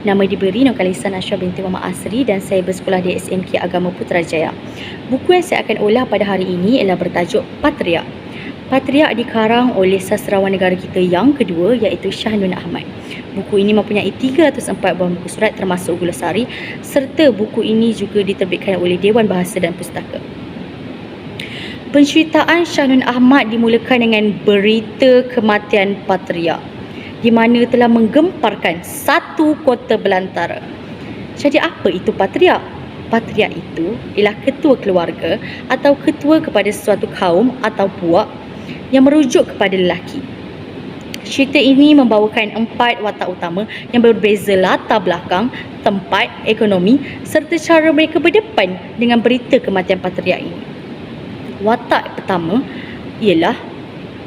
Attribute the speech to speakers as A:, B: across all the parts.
A: Nama diberi Nurkhalisan Ashraf binti Muhammad Asri dan saya bersekolah di SMK Agama Putrajaya. Buku yang saya akan ulas pada hari ini ialah bertajuk Patriark. Patriark dikarang oleh sastrawan negara kita yang kedua iaitu Shah Nun Ahmad. Buku ini mempunyai 304 buah muka surat termasuk glosari serta buku ini juga diterbitkan oleh Dewan Bahasa dan Pustaka. Penceritaan Shah Nun Ahmad dimulakan dengan berita kematian Patriark di mana telah menggemparkan satu kota belantara. Jadi apa itu patriark? Patriark itu ialah ketua keluarga atau ketua kepada sesuatu kaum atau puak yang merujuk kepada lelaki. Cerita ini membawakan 4 watak utama yang berbeza latar belakang, tempat, ekonomi serta cara mereka berdepan dengan berita kematian patriark ini. Watak pertama ialah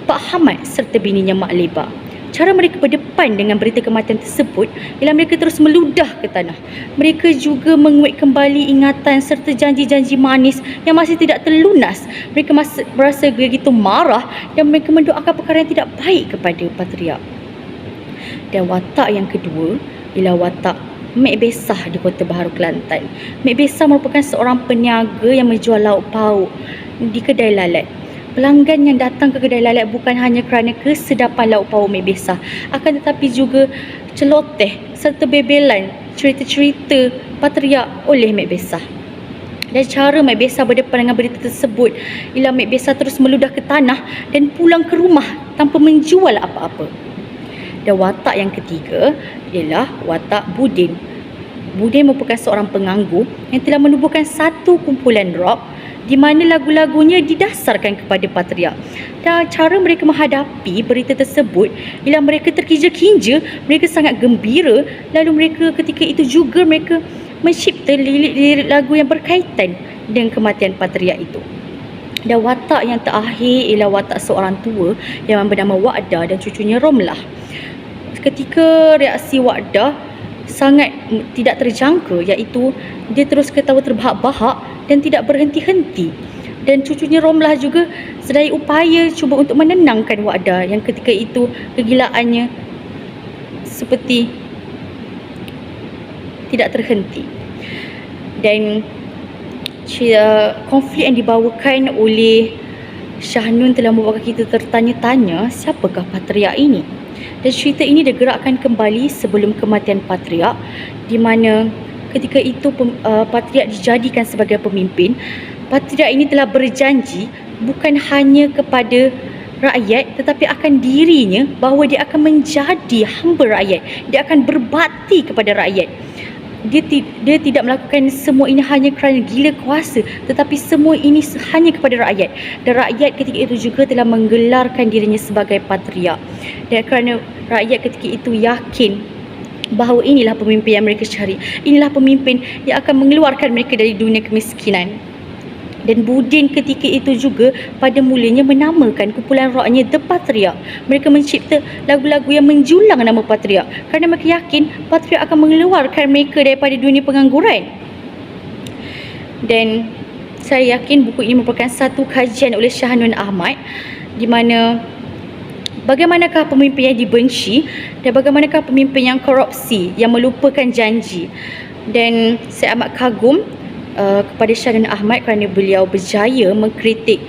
A: Pak Hamad serta bininya Mak Leba. Cara mereka berdepan dengan berita kematian tersebut ialah mereka terus meludah ke tanah. Mereka juga menguat kembali ingatan serta janji-janji manis yang masih tidak terlunas. Mereka masih berasa begitu marah dan mereka mendoakan perkara yang tidak baik kepada patriark. Dan watak yang kedua ialah watak Mek Besah di Kota Baharu, Kelantan. Mek Besah merupakan seorang peniaga yang menjual lauk pauk di kedai lalat. Pelanggan yang datang ke kedai lalat bukan hanya kerana kesedapan lauk pauk Mek Besah, akan tetapi juga celoteh serta bebelan cerita-cerita patriark oleh Mek Besah. Dan cara Mek Besah berdepan dengan berita tersebut ialah Mek Besah terus meludah ke tanah dan pulang ke rumah tanpa menjual apa-apa. Dan watak yang ketiga ialah watak Budin. Budin merupakan seorang penganggur yang telah menubuhkan satu kumpulan rock di mana lagu-lagunya didasarkan kepada patriark. Dan cara mereka menghadapi berita tersebut ialah mereka terkinja-kinja, mereka sangat gembira, lalu mereka ketika itu juga mereka mencipta lirik-lirik lagu yang berkaitan dengan kematian patriark itu. Dan watak yang terakhir ialah watak seorang tua yang bernama Wa'dah dan cucunya Romlah. Ketika reaksi Wa'dah sangat tidak terjangka, iaitu dia terus ketawa terbahak-bahak dan tidak berhenti-henti. Dan cucunya Romlah juga sedaya upaya cuba untuk menenangkan Wa'dah yang ketika itu kegilaannya seperti tidak terhenti. Dan konflik yang dibawakan oleh Shah Nun telah membuat kita tertanya-tanya siapakah patriark ini. Dan cerita ini digerakkan kembali sebelum kematian patriark, di mana ketika itu patriark dijadikan sebagai pemimpin. Patriark ini telah berjanji bukan hanya kepada rakyat tetapi akan dirinya bahawa dia akan menjadi hamba rakyat. Dia akan berbakti kepada rakyat. Dia tidak melakukan semua ini hanya kerana gila kuasa, tetapi semua ini hanya kepada rakyat. Dan rakyat ketika itu juga telah menggelarkan dirinya sebagai patriark. Dan kerana rakyat ketika itu yakin bahawa inilah pemimpin yang mereka cari, inilah pemimpin yang akan mengeluarkan mereka dari dunia kemiskinan. Dan Budin ketika itu juga pada mulanya menamakan kumpulan rocknya The Patriark. Mereka mencipta lagu-lagu yang menjulang nama patriark kerana mereka yakin patriark akan mengeluarkan mereka daripada dunia pengangguran. Dan saya yakin buku ini merupakan satu kajian oleh Shah Nun Ahmad di mana bagaimanakah pemimpin yang dibenci dan bagaimanakah pemimpin yang korupsi, yang melupakan janji. Dan saya amat kagum kepada Shah Nun Ahmad kerana beliau berjaya mengkritik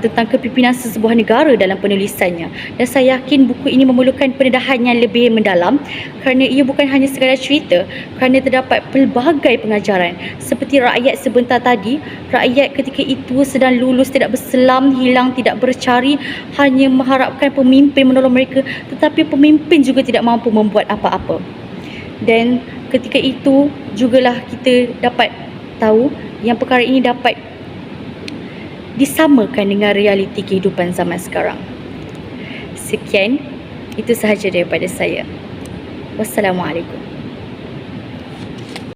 A: tentang kepimpinan sesebuah negara dalam penulisannya. Dan saya yakin buku ini memerlukan pendedahan yang lebih mendalam kerana ia bukan hanya sekadar cerita, kerana terdapat pelbagai pengajaran. Seperti rakyat sebentar tadi, rakyat ketika itu sedang lulus, tidak berselam, hilang, tidak bercari, hanya mengharapkan pemimpin menolong mereka, tetapi pemimpin juga tidak mampu membuat apa-apa. Dan ketika itu jugalah kita dapat tahu yang perkara ini dapat disamakan dengan realiti kehidupan zaman sekarang. Sekian, itu sahaja daripada saya. Wassalamualaikum.